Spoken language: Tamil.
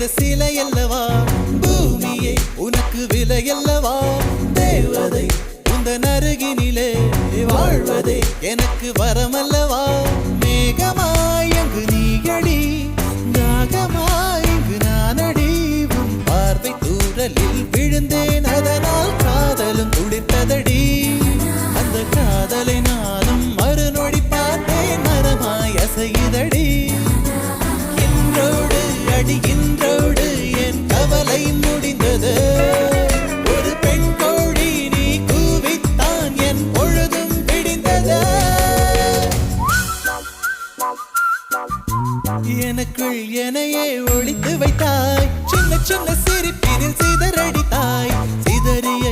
செய்த சிலையல்லவா பூமியே உனக்கு விலையல்லவா தேவதை உந்தன் அருகினிலே வாழ்வதே எனக்கு வரமல்லவா மேகமாய் அங்கு நீயடி தாகமாய் இங்கு நானடி உன் பார்வை தூரலில் விழுந்தேன் அதனால் காதலும் துடித்ததடி அந்த காதலை நானும் மறுநொடி பார்த்தேன் மரமாய் அசையுதடி இன்றோடு அடி இன்றோடு என் கவலை முடிந்தது ஒரு பெண் கோழி நீ கூவித்தான் என் பொழுதும் விடிந்தது எனக்குள் எனையே ஒளித்து வைத்தாய் சின்ன சின்ன சிரிப்பினில் சிதறடித்தாய் சிதறிய